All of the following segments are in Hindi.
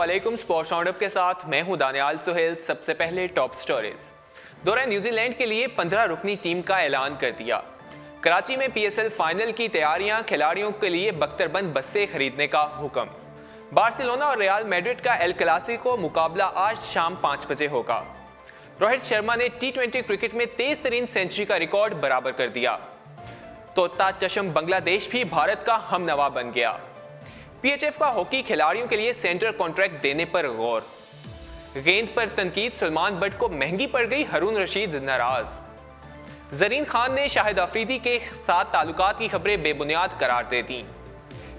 अस्सलामुअलैकुम। स्पोर्ट्स राउंडअप के साथ मैं हूं दानियाल सुहेल। सबसे पहले टॉप स्टोरीज। दौरे न्यूजीलैंड के लिए 15 रुकनी टीम का ऐलान कर दिया। कराची में पीएसएल फाइनल की तैयारियां, खिलाड़ियों के लिए बख्तरबंद बसें खरीदने का हुक्म। बार्सिलोना और रियल मैड्रिड का एल क्लासिको मुकाबला आज शाम 5 बजे होगा। रोहित शर्मा ने टी20 क्रिकेट में तेज तरीन सेंचुरी का रिकॉर्ड बराबर कर दिया। तोता चशम बांग्लादेश भी भारत का हमनवा बन गया। पीएचएफ का हॉकी खिलाड़ियों के लिए सेंटर कॉन्ट्रैक्ट देने पर गौर। गेंद पर तनकीद, सलमान बट को महंगी पड़ गई, हारून रशीद नाराज। जरीन खान ने शाहिद अफरीदी के साथ ताल्लुकात की खबरें बेबुनियाद करार दे दी।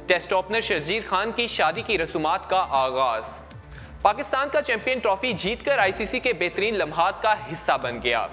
टेस्ट ओपनर शर्जीर खान की शादी की रसूमात का आगाज। पाकिस्तान का चैंपियन ट्रॉफी जीतकर आईसीसी के बेहतरीन लम्हात का हिस्सा बन गया।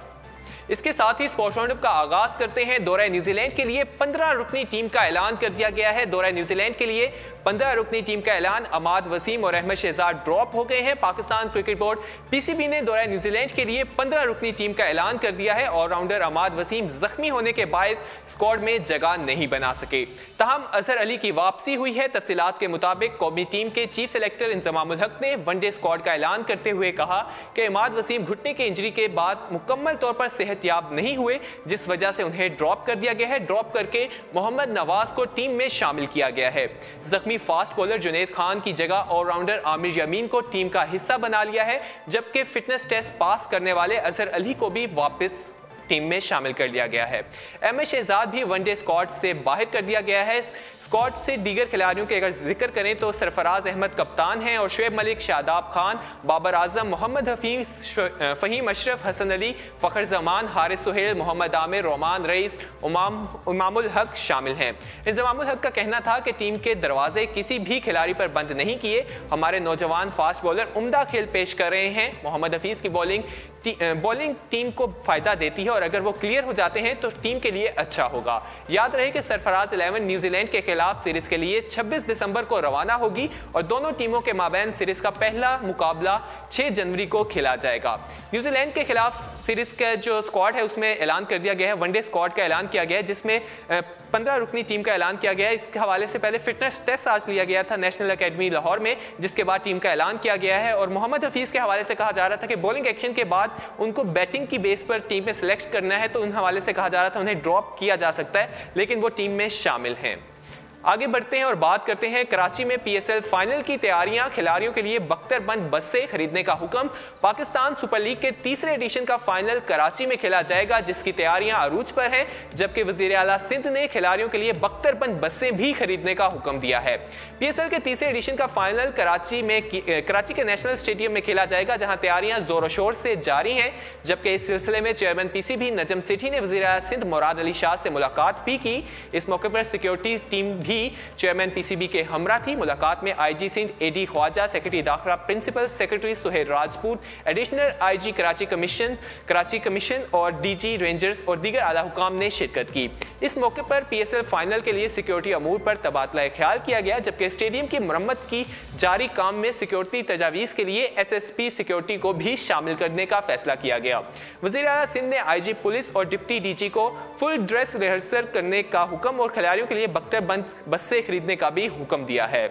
इसके साथ ही स्पोर्ट्स राउंडअप का आगाज करते हैं। दौरे न्यूजीलैंड के लिए 15 रुकनी टीम का ऐलान कर दिया गया है। दौरे न्यूजीलैंड के लिए 15 रुकनी टीम का ऐलान। अमाद वसीम और अहमद शहजाद ड्रॉप हो गए हैं। पाकिस्तान क्रिकेट बोर्ड पीसीबी ने दौरे न्यूजीलैंड के लिए 15 रुकनी टीम का ऐलान कर दिया है। ऑलराउंडर अमाद वसीम जख्मी होने के बायस स्क्वाड में जगह नहीं बना सके। तहम अजहर अली की वापसी हुई है। तफसीलात के मुताबिक कौमी टीम के चीफ सेलेक्टर इंजमामुल हक ने वनडे स्क्वाड का ऐलान करते हुए कहा कि अमाद वसीम घुटने की इंजरी के बाद मुकम्मल तौर पर सेहतयाब नहीं हुए, जिस वजह से उन्हें ड्रॉप कर दिया गया है। ड्रॉप करके मोहम्मद नवाज को टीम में शामिल किया गया है। जख्मी फास्ट बॉलर जुनैद खान की जगह ऑलराउंडर आमिर यमीन को टीम का हिस्सा बना लिया है, जबकि फिटनेस टेस्ट पास करने वाले अजहर अली को भी वापस टीम में शामिल कर लिया गया है। अहमद शहजाद भी वनडे स्क्वाड से बाहर कर दिया गया है। स्क्वाड से दीगर खिलाड़ियों के अगर जिक्र करें तो सरफराज अहमद कप्तान हैं और शुएब मलिक, शादाब खान, बाबर आजम, मोहम्मद हफीज, फ़हीम अशरफ, हसन अली, फ़खर जमान, हारिस सुहेल, मोहम्मद आमिर, रोमान रईस, इमामुल हक शामिल हैं। इमामुल हक का कहना था कि टीम के दरवाजे किसी भी खिलाड़ी पर बंद नहीं किए। हमारे नौजवान फास्ट बॉलर उम्दा खेल पेश कर रहे हैं। मोहम्मद हफीज की बॉलिंग टीम को फायदा देती है और अगर वो क्लियर हो जाते हैं तो टीम के लिए अच्छा होगा। याद रहे कि सरफराज 11 न्यूजीलैंड के खिलाफ सीरीज के लिए 26 दिसंबर को रवाना होगी और दोनों टीमों के माबैन सीरीज का पहला मुकाबला 6 जनवरी को खेला जाएगा। न्यूजीलैंड के खिलाफ सीरीज का जो स्क्वाड है उसमें ऐलान कर दिया गया है, वनडे स्क्वाड का ऐलान किया गया है, जिसमें 15 रुकनी टीम का ऐलान किया गया है। इसके हवाले से पहले फिटनेस टेस्ट आज लिया गया था नेशनल अकेडमी लाहौर में, जिसके बाद टीम का ऐलान किया गया है। और मोहम्मद हफीज के हवाले से कहा जा रहा था कि बॉलिंग एक्शन के बाद उनको बैटिंग की बेस पर टीम में सिलेक्ट करना है, तो उन हवाले से कहा जा रहा था उन्हें ड्रॉप किया जा सकता है, लेकिन वो टीम में शामिल हैं। आगे बढ़ते हैं और बात करते हैं कराची में पीएसएल फाइनल की तैयारियां, खिलाड़ियों के लिए बख्तरबंद बसें खरीदने का हुक्म। पाकिस्तान सुपर लीग के तीसरे एडिशन का फाइनल कराची में खेला जाएगा, जिसकी तैयारियां अरूज पर हैं, जबकि वजीर आला सिंध ने खिलाड़ियों के लिए बख्तरबंद बसें भी खरीदने का हुक्म दिया है। पीएसएल के तीसरे एडिशन का फाइनल कराची के नेशनल स्टेडियम में खेला जाएगा, जहां तैयारियां जोर शोर से जारी हैं। जबकि इस सिलसिले में चेयरमैन पीसीबी नजम सेठी ने वजीर आला सिंध मुराद अली शाह से मुलाकात भी की। इस मौके पर सिक्योरिटी टीम भी चेयरमैन पीसीबी के हमरा थी। मुलाकात में IG Sindh AD Khawaja, secretary दाखिला, principal secretary Suhail Rajput, additional IG Karachi commission और डीजी रेंजर्स और दीगर आला हुकाम ने शिरकत की। इस मौके पर पीएसएल फाइनल के लिए सिक्योरिटी अमूर पर तबादला ख्याल किया गया, जबकि स्टेडियम की मरम्मत की जारी काम में सिक्योरिटी तजावीज़ के लिए एसएसपी सिक्योरिटी को भी शामिल करने का फैसला किया गया। वज़ीर आला सिंध ने आईजी पुलिस और डिप्टी डीजी को फुल ड्रेस रिहर्सल करने का हुक्म और खिलाड़ियों के लिए बख्तरबंद बसें खरीदने का भी हुक्म दिया है।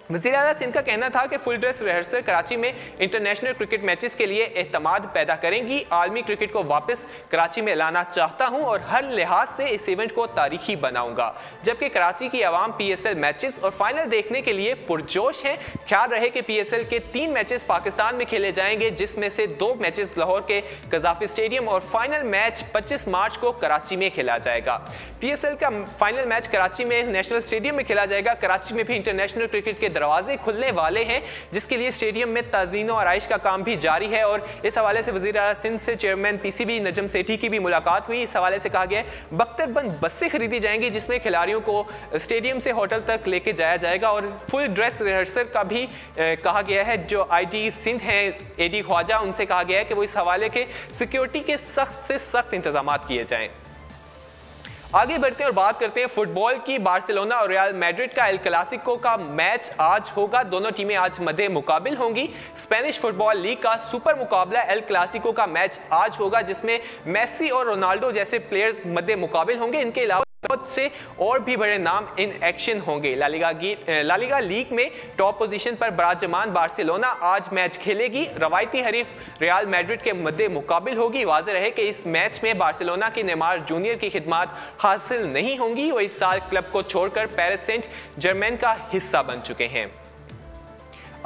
वज़ीर आला सिंध का कहना था कि फुल ड्रेस रिहर्सल कराची में इंटरनेशनल क्रिकेट मैचेस के लिए एतमाद पैदा करेंगी। आलमी क्रिकेट को वापस कराची में लाना चाहता हूं और हर लिहाज से इस इवेंट को तारीखी बनाऊंगा। जबकि कराची की आवाम पीएसएल मैचेस और फाइनल देखने के लिए पुरजोश है। ख्याल रहे कि पीएसएल के 3 मैचेस पाकिस्तान में खेले जाएंगे, जिसमें से 2 मैचेस लाहौर के कजाफी स्टेडियम और फाइनल मैच 25 मार्च को कराची में खेला जाएगा। पीएसएल का फाइनल मैच कराची में नेशनल स्टेडियम में खेला जाएगा। कराची में भी इंटरनेशनल क्रिकेट के दरवाजे खुलने वाले हैं, जिसके लिए स्टेडियम में ताज़ीन और आराइश का काम भी जारी है। और इस हवाले से वज़ीर आला सिंध से चेयरमैन पीसीबी नजम सेठी की भी मुलाकात हुई। इस हवाले से कहा गया है बख्तरबंद बसें खरीदी जाएंगी, जिसमें खिलाड़ियों को स्टेडियम से होटल तक लेके जाया जाएगा और फुल ड्रेस रिहर्सल का भी कहा गया है। जो आईजी सिंध हैं एडी ख्वाजा, उनसे कहा गया है कि वो इस हवाले के सिक्योरिटी के सख्त से सख्त इंतजाम किए जाएं। आगे बढ़ते हैं और बात करते हैं फुटबॉल की। बार्सिलोना और रियल मैड्रिड का एल क्लासिको का मैच आज होगा। दोनों टीमें आज मध्य मुकाबिल होंगी। स्पेनिश फुटबॉल लीग का सुपर मुकाबला एल क्लासिको का मैच आज होगा, जिसमें मेसी और रोनाल्डो जैसे प्लेयर्स मध्य मुकाबिल होंगे। इनके अलावा से और भी बड़े नाम इन एक्शन होंगे। लालिगा लीग में टॉप पोजीशन पर बराजमान बार्सिलोना आज मैच खेलेगी, रवायती हरीफ रियल मैड्रिड के मद्दे मुकाबिल होगी। वाज़ेह रहे कि इस मैच में बार्सिलोना की नेमार जूनियर की खिदमत हासिल नहीं होंगी। वो इस साल क्लब को छोड़कर पेरिस सेंट जर्मेन का हिस्सा बन चुके हैं।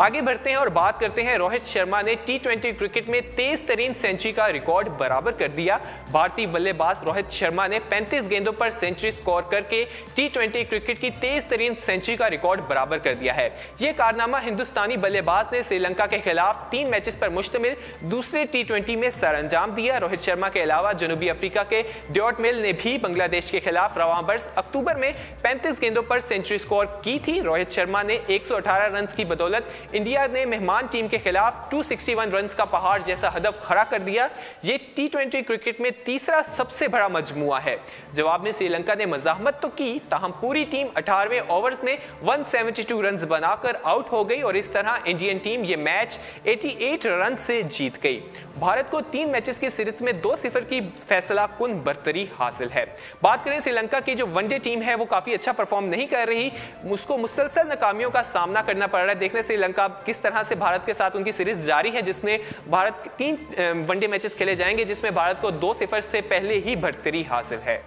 आगे बढ़ते हैं और बात करते हैं रोहित शर्मा ने टी20 क्रिकेट में तेज तरीन सेंचुरी का रिकॉर्ड बराबर कर दिया। भारतीय बल्लेबाज रोहित शर्मा ने 35 गेंदों पर सेंचुरी स्कोर करके टी20 क्रिकेट की तेज तरीन सेंचुरी का रिकॉर्ड बराबर कर दिया है। यह कारनामा हिंदुस्तानी बल्लेबाज ने श्रीलंका के खिलाफ 3 मैचेस पर मुश्तमिल दूसरे टी20 में सरअंजाम दिया। रोहित शर्मा के अलावा जनूबी अफ्रीका के ड्योट मिल ने भी बांग्लादेश के खिलाफ रवां बरस अक्टूबर में 35 गेंदों पर सेंचुरी स्कोर की थी। रोहित शर्मा ने 118 रन की बदौलत इंडिया ने मेहमान टीम के खिलाफ 261 रन का पहाड़ जैसा हदफ खड़ा कर दिया। ये टी20 क्रिकेट में तीसरा सबसे बड़ा मजमुआ है। जवाब में श्रीलंका ने मज़ाहमत तो की, ताहम पूरी टीम 18वें ओवर्स में 172 रन बनाकर आउट हो गई और इस तरह इंडियन टीम ये मैच 88 रन से जीत गई। भारत को 3 मैचेस की सीरीज में 2-0 की फैसला कुन बरतरी हासिल है। बात करें श्रीलंका की जो वनडे टीम है वो काफी अच्छा परफॉर्म नहीं कर रही, उसको मुसलसल नाकामियों का सामना करना पड़ रहा है। देखने श्रीलंका किस तरह से भारत के साथ उनकी सीरीज जारी है, जिसमें भारत 3 वनडे मैचेस खेले जाएंगे, जिसमें भारत को 2-0 से पहले ही बढ़तरी हासिल है।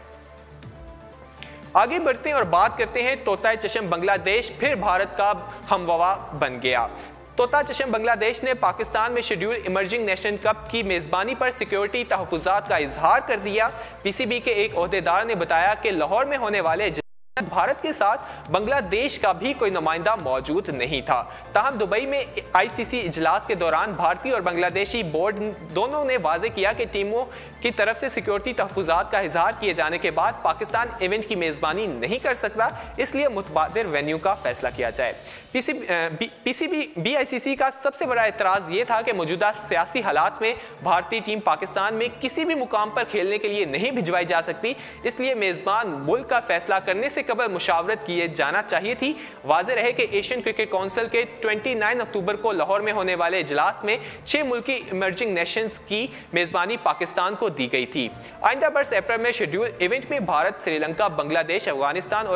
आगे बढ़ते हैं और बात करते हैं तोता चशम बांग्लादेश फिर भारत का हमवा बन गया। तोता चशम बांग्लादेश ने पाकिस्तान में शेड्यूल इमर्जिंग नेशन कप की मेजबानी पर सिक्योरिटी तहफुजात का इजहार कर दिया। पीसीबी के एक ओहदेदार ने बताया कि लाहौर में होने वाले भारत के साथ बांग्लादेश का भी कोई नुमाइंदा मौजूद नहीं था। ताहम दुबई में आईसीसी इजलास के दौरान भारतीय और बांग्लादेशी बोर्ड दोनों ने वाजे किया कि टीमों की तरफ से सिक्योरिटी तहफुजात का इजहार किए जाने के बाद पाकिस्तान इवेंट की मेजबानी नहीं कर सकता, इसलिए मुतबादिल वेन्यू का फैसला किया जाए। बीआईसीसी का सबसे बड़ा एतराज ये था कि मौजूदा सियासी हालात में भारतीय टीम पाकिस्तान में किसी भी मुकाम पर खेलने के लिए नहीं भिजवाई जा सकती, इसलिए मेजबान मुल्क का फैसला करने से कबल मुशावरत किए जाना चाहिए थी। वाज़ेह रहे कि एशियन क्रिकेट काउंसिल के 29 अक्टूबर को लाहौर में होने वाले इजलास में 6 मुल्की इमर्जिंग नेशंस की मेजबानी पाकिस्तान को दी गई थी। आइंदा बरस अप्रैल में शेड्यूल इवेंट में भारत, श्रीलंका, बांग्लादेश, अफगानिस्तान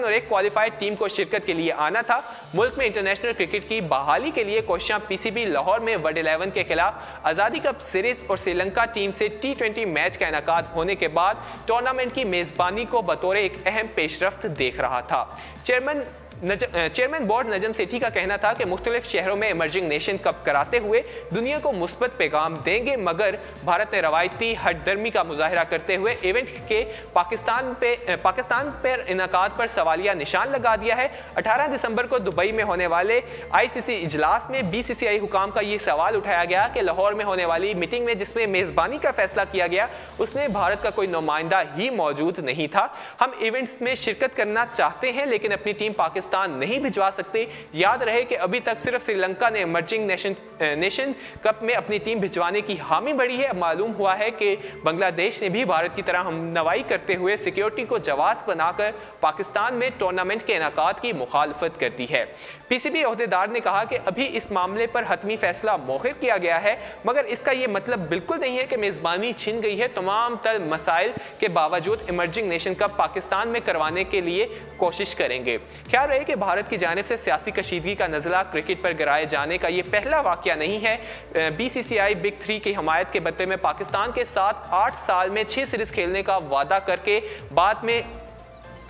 और एक क्वालिफाइड टीम को शिरकत के लिए आना था। मुल्क में इंटरनेशनल क्रिकेट की बहाली के लिए कोशिशां पीसीबी लाहौर में वर्ल्ड 11 के खिलाफ आज़ादी कप सीरीज और श्रीलंका टीम से टी20 मैच का इनेकाद होने के बाद टूर्नामेंट की मेजबानी को बतौर एक अहम पेशरफ्त देख रहा था। चेयरमैन बोर्ड नजम सेठी का कहना था कि मुख्तलिफ शहरों में इमर्जिंग नेशन कप कराते हुए दुनिया को मुस्बत पैगाम देंगे, मगर भारत ने रवायती हटदर्मी का मुजाहिरा करते हुए इवेंट के पाकिस्तान पर इनाकाद पर सवालिया निशान लगा दिया है। 18 दिसंबर को दुबई में होने वाले आईसीसी इजलास में बीसीसीआई हुकाम का ये सवाल उठाया गया कि लाहौर में होने वाली मीटिंग में जिसमें मेजबानी का फैसला किया गया उसमें भारत का कोई नुमाइंदा ही मौजूद नहीं था। हम इवेंट्स में शिरकत करना चाहते हैं लेकिन अपनी टीम पाकिस्तान नहीं भिजवा सकते। याद रहे कि अभी तक सिर्फ श्रीलंका ने इमर्जिंग नेशन कप में अपनी टीम भिजवाने की हामी भरी है। मालूम हुआ है कि बांग्लादेश ने भी भारत की तरह हमनवाई करते हुए सिक्योरिटी को जवाब बनाकर पाकिस्तान में टूर्नामेंट के इनेकाद की मुखालफत कर दी है। पीसीबी ओहदेदार ने कहा कि अभी इस मामले पर हतमी फैसला मौखिर किया गया है, मगर इसका यह मतलब बिल्कुल नहीं है कि मेजबानी छिन गई है। तमाम तर मसाइल के बावजूद इमर्जिंग नेशन कप पाकिस्तान में करवाने के लिए कोशिश करेंगे। ख्याल रहे कि भारत की जानिब से सियासी कशीदगी का नज़ला क्रिकेट पर गिराए जाने का ये पहला वाकया नहीं है। बीसीसीआई बिग 3 की हमायत के बदले में पाकिस्तान के साथ 8 साल में 6 सीरीज खेलने का वादा करके बाद में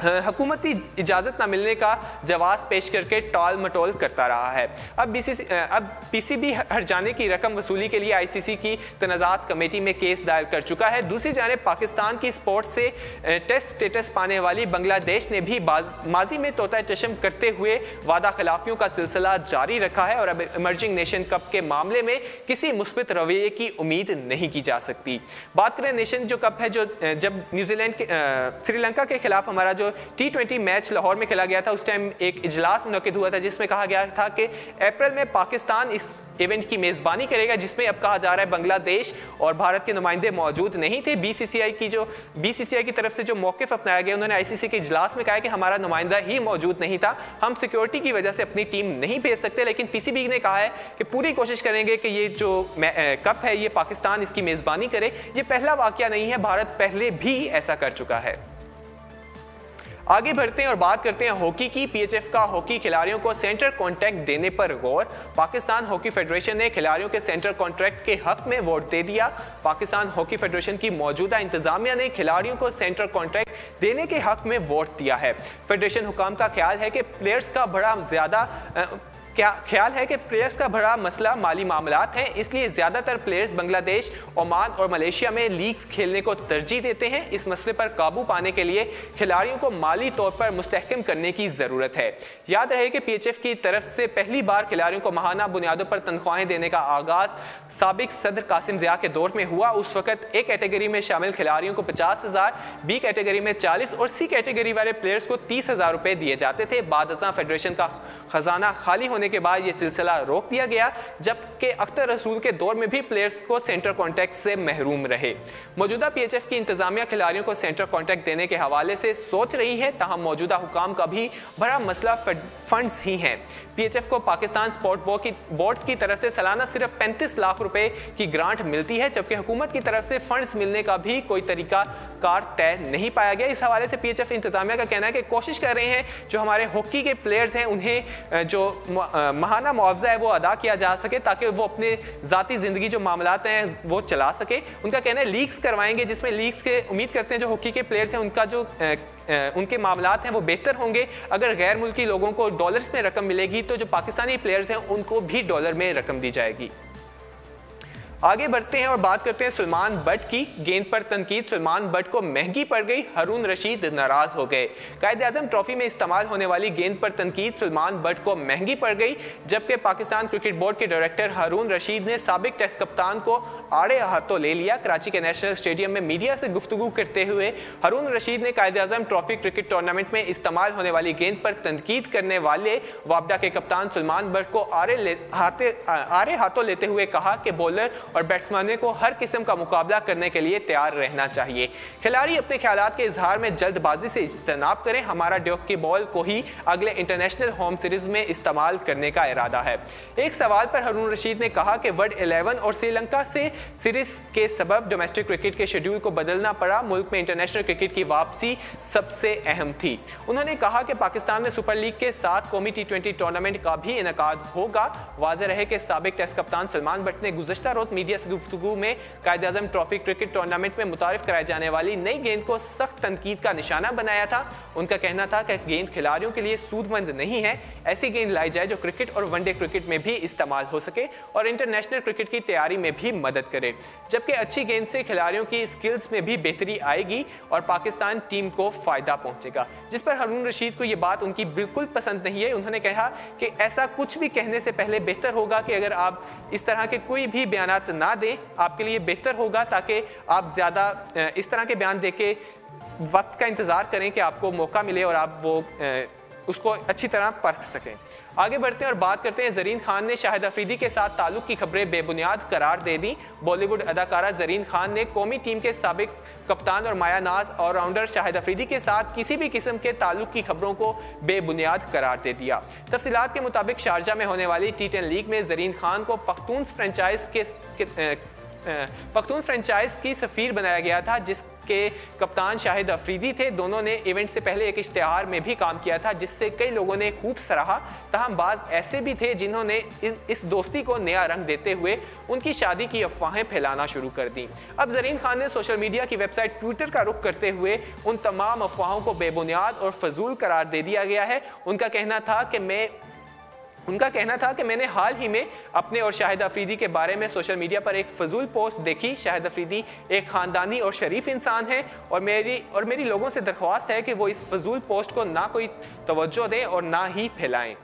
हुकूमती इजाज़त न मिलने का जवाब पेश करके टाल मटोल करता रहा है। अब पीसीबी हर जाने की रकम वसूली के लिए आईसीसी की तनाज़ात कमेटी में केस दायर कर चुका है। दूसरी जानिब पाकिस्तान की स्पोर्ट से टेस्ट स्टेटस पाने वाली बांग्लादेश ने भी माजी में तोता चशम करते हुए वादा खिलाफियों का सिलसिला जारी रखा है और अब इमर्जिंग नेशन कप के मामले में किसी मुस्बित रवैये की उम्मीद नहीं की जा सकती। बात करें नेशन जो कप है, जो जब न्यूजीलैंड के श्रीलंका के खिलाफ हमारा जो टी20 मैच लाहौर में खेला गया था, उस टाइम एक इजलास मुनक्किद हुआ था जिसमें कहा गया था कि अप्रैल में पाकिस्तान इस इवेंट की मेजबानी करेगा, जिसमें अब कहा जा रहा है बांग्लादेश और भारत के नुमाइंदे मौजूद नहीं थे। बीसीसीआई की तरफ से जो मौक़िफ़ अपनाया गया, उन्होंने आईसीसी के इजलास में कहा कि हमारा नुमाइंदा ही मौजूद नहीं था, हम सिक्योरिटी की वजह से अपनी टीम नहीं भेज सकते। लेकिन पीसीबी ने कहा है कि पूरी कोशिश करेंगे कि ये जो कप है ये पाकिस्तान इसकी मेजबानी करे। ये पहला वाकया नहीं है, भारत पहले भी ऐसा कर चुका है। आगे बढ़ते हैं और बात करते हैं हॉकी की। पीएचएफ का हॉकी खिलाड़ियों को सेंटर कॉन्ट्रैक्ट देने पर गौर। पाकिस्तान हॉकी फेडरेशन ने खिलाड़ियों के सेंटर कॉन्ट्रैक्ट के हक में वोट दे दिया। पाकिस्तान हॉकी फेडरेशन की मौजूदा इंतजामिया ने खिलाड़ियों को सेंटर कॉन्ट्रैक्ट देने के हक में वोट दिया है। फेडरेशन हुकाम का ख्याल है कि प्लेयर्स का बड़ा मसला माली मामलात हैं, इसलिए ज्यादातर प्लेयर्स बांग्लादेश, ओमान और मलेशिया में लीग्स खेलने को तरजीह देते हैं। इस मसले पर काबू पाने के लिए खिलाड़ियों को माली तौर पर मुस्तहकम करने की जरूरत है। याद रहे कि पीएचएफ की तरफ से पहली बार खिलाड़ियों को माहाना बुनियादों पर तनख्वाहें देने का आगाज साबिक सदर कासिम ज़िया के दौर में हुआ। उस वक्त ए कैटेगरी में शामिल खिलाड़ियों को 50,000, बी कैटेगरी में 40 और सी कैटेगरी वाले प्लेयर्स को 30,000 रुपए दिए जाते थे। बाद फेडरेशन का खजाना खाली होने के बाद यह सिलसिला रोक दिया गया, जबकि अख्तर रसूल के दौर में भी प्लेयर्स को सेंटर कॉन्ट्रैक्ट से महरूम रहे। मौजूदा पीएचएफ की इंतजामिया खिलाड़ियों को सेंटर कॉन्ट्रैक्ट देने के हवाले से सोच रही है, ताहम मौजूदा हुकाम का भी बड़ा मसला फंड्स ही हैं। पीएचएफ को पाकिस्तान स्पोर्ट बोर्ड की तरफ से सालाना सिर्फ 35 लाख रुपए की ग्रांट मिलती है, जबकि हुकूमत की तरफ से फंड्स मिलने का भी कोई तरीका कार तय नहीं पाया गया। इस हवाले से पीएचएफ इंतजामिया का कहना है कि कोशिश कर रहे हैं जो हमारे हॉकी के प्लेयर्स हैं उन्हें जो महाना मुआवजा है वो अदा किया जा सके, ताकि वो अपने ज़ाती ज़िंदगी जो मामलात हैं वो चला सके। उनका कहना है लीग्स करवाएंगे, जिसमें लीग्स के उम्मीद करते हैं जो हॉकी के प्लेयर्स हैं उनका जो उनके मामलात हैं वो बेहतर होंगे। अगर गैर मुल्की लोगों को डॉलर्स में रकम मिलेगी तो जो पाकिस्तानी प्लेयर्स हैं उनको भी डॉलर में रकम दी जाएगी। आगे बढ़ते हैं और बात करते हैं सुलेमान बट की। गेंद पर तनकीद सुलेमान बट को महंगी पड़ गई, हारून रशीद नाराज हो गए। कायद-ए-आज़म ट्रॉफी में इस्तेमाल होने वाली गेंद पर तनकीद सुलेमान बट को महंगी पड़ गई, जबकि पाकिस्तान क्रिकेट बोर्ड के डायरेक्टर हारून रशीद ने साबिक टेस्ट कप्तान को आड़े हाथों ले लिया। कराची के नेशनल स्टेडियम में मीडिया से गुफ्तगू करते हुए हारून रशीद ने कायद-ए-आज़म ट्रॉफी क्रिकेट टूर्नामेंट में इस्तेमाल होने वाली गेंद पर तनकीद करने वाले वापडा के कप्तान सुलेमान बट को आड़े हाथों लेते हुए कहा कि बॉलर और बैट्समैनों को हर किस्म का मुकाबला करने के लिए तैयार रहना चाहिए। खिलाड़ी अपने ख्यालात के इजहार में जल्दबाजी से इज्तनाब करें। हमारा ड्यूक की बॉल को ही अगले इंटरनेशनल होम सीरीज में इस्तेमाल करने का इरादा है। एक सवाल पर हारून रशीद ने कहा कि वर्ल्ड 11 और श्रीलंका से सीरीज के सबब डोमेस्टिक क्रिकेट के शेड्यूल को बदलना पड़ा। मुल्क में इंटरनेशनल क्रिकेट की वापसी सबसे अहम थी। उन्होंने कहा कि पाकिस्तान में सुपर लीग के साथ कौमी T20 टूर्नामेंट का भी इनेकाद होगा। वाज़ेह रहे कि साबिक टेस्ट कप्तान सुलेमान बट ने गुज़श्ता रोज मीडिया से गुफ्तगू में कायद-ए-आज़म ट्रॉफी क्रिकेट टूर्नामेंट में मुतारिफ कराए जाने वाली नई गेंद को सख्त तनकीद का निशाना बनाया था। उनका कहना था कि गेंद खिलाड़ियों के लिए सूदमंद नहीं है, ऐसी गेंद लाई जाए जो क्रिकेट और वनडे क्रिकेट में भी इस्तेमाल हो सके और इंटरनेशनल क्रिकेट की तैयारी में भी मदद करे, जबकि अच्छी गेंद से खिलाड़ियों की स्किल्स में भी बेहतरी आएगी और पाकिस्तान टीम को फायदा पहुंचेगा। जिस पर हारून रशीद को यह बात उनकी बिल्कुल पसंद नहीं है। उन्होंने कहा कि ऐसा कुछ भी कहने से पहले बेहतर होगा कि अगर आप इस तरह के कोई भी बयानात ना दें, आपके लिए बेहतर होगा, ताकि आप ज़्यादा इस तरह के बयान देके वक्त का इंतज़ार करें कि आपको मौका मिले और आप वो उसको अच्छी तरह परख सकें। आगे बढ़ते हैं और बात करते हैं ज़रीन खान ने शाहिद अफरीदी के साथ ताल्लुक़ की खबरें बेबुनियाद करार दे दी। बॉलीवुड अदाकारा ज़रीन खान ने कौमी टीम के साबिक कप्तान और माया नाज ऑलराउंडर शाहिद अफरीदी के साथ किसी भी किस्म के ताल्लुक़ की खबरों को बेबुनियाद करार दे दिया। तफसीलात के मुताबिक शारजा में होने वाली T10 लीग में ज़रीन खान को पख्तून फ्रेंचाइज की सफ़ीर बनाया गया था, जिसके कप्तान शाहिद अफरीदी थे। दोनों ने इवेंट से पहले एक इश्तिहार में भी काम किया था, जिससे कई लोगों ने खूब सराहा। तहम बाज़ ऐसे भी थे जिन्होंने इस दोस्ती को नया रंग देते हुए उनकी शादी की अफवाहें फैलाना शुरू कर दी। अब ज़रीन खान ने सोशल मीडिया की वेबसाइट ट्विटर का रुख करते हुए उन तमाम अफवाहों को बेबुनियाद और फजूल करार दे दिया गया है। उनका कहना था कि मैंने हाल ही में अपने और शाहिद अफरीदी के बारे में सोशल मीडिया पर एक फजूल पोस्ट देखी। शाहिद अफरीदी एक ख़ानदानी और शरीफ इंसान है और मेरी लोगों से दरख्वास्त है कि वो इस फजूल पोस्ट को ना कोई तवज्जो दें और ना ही फैलाएं।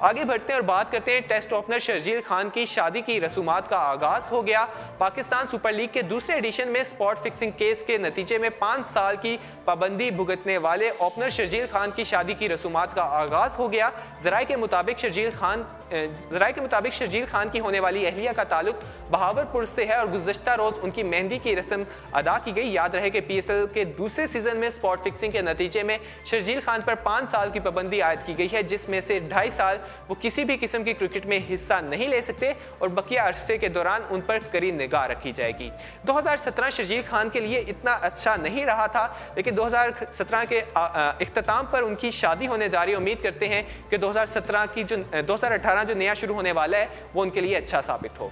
आगे बढ़ते हैं और बात करते हैं टेस्ट ओपनर शर्जील खान की शादी की रसूमात का आगाज हो गया। पाकिस्तान सुपर लीग के दूसरे एडिशन में स्पॉट फिक्सिंग केस के नतीजे में 5 साल की पाबंदी भुगतने वाले ओपनर शर्जील खान की शादी की रसूमात का आगाज हो गया। ज़राए के मुताबिक शर्जील खान की होने वाली अहलिया का ताल्लुक बहावरपुर से है और गुज़श्ता रोज उनकी मेहंदी की रस्म अदा की गई। याद रहे कि PSL के दूसरे सीजन में स्पॉट फिक्सिंग के नतीजे में शर्जील खान पर 5 साल की पाबंदी आयद की गई है, जिसमें से 2.5 साल वो किसी भी किस्म की क्रिकेट में हिस्सा नहीं ले सकते और बकिया अरसे के दौरान उन पर कड़ी निगाह रखी जाएगी। 2017 शर्जील खान के लिए इतना अच्छा नहीं रहा था, लेकिन कि 2017 के इख्तिताम पर उनकी शादी होने जा रही है। उम्मीद करते हैं कि 2018 जो नया शुरू होने वाला है वो उनके लिए अच्छा साबित हो।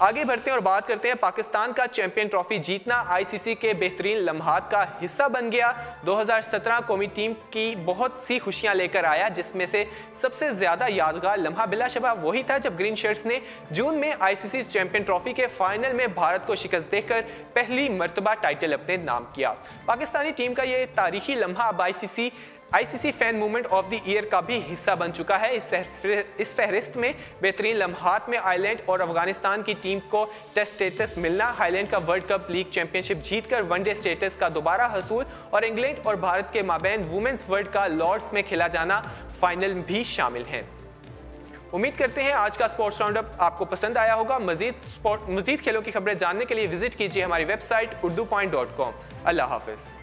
आगे बढ़ते हैं और बात करते हैं पाकिस्तान का चैंपियन ट्रॉफी जीतना आईसीसी के बेहतरीन लम्हात का हिस्सा बन गया। 2017 कौमी टीम की बहुत सी खुशियां लेकर आया, जिसमें से सबसे ज्यादा यादगार लम्हा बिलाशबा वही था जब ग्रीन शर्ट्स ने जून में आईसीसी चैंपियन ट्रॉफी के फाइनल में भारत को शिकस्त देकर पहली मर्तबा टाइटल अपने नाम किया। पाकिस्तानी टीम का यह तारीखी लम्हा अब ICC fan movement of the year का भी हिस्सा बन चुका है। इस फहरिस्त में बेहतरीन लम्हात में आयरलैंड और अफगानिस्तान की टीम को टेस्ट स्टेटस मिलना, आयरलैंड का वर्ल्ड कप लीग चैंपियनशिप जीतकर वनडे स्टेटस का दोबारा हसूल और इंग्लैंड और भारत के माबैन वुमेन्स वर्ल्ड का लॉर्ड्स में खेला जाना फाइनल भी शामिल हैं। उम्मीद करते हैं आज का स्पोर्ट्स राउंडअप आपको पसंद आया होगा। मजीद खेलों की खबरें जानने के लिए विजिट कीजिए हमारी वेबसाइट urdupoint.com। अल्लाह हाफिज।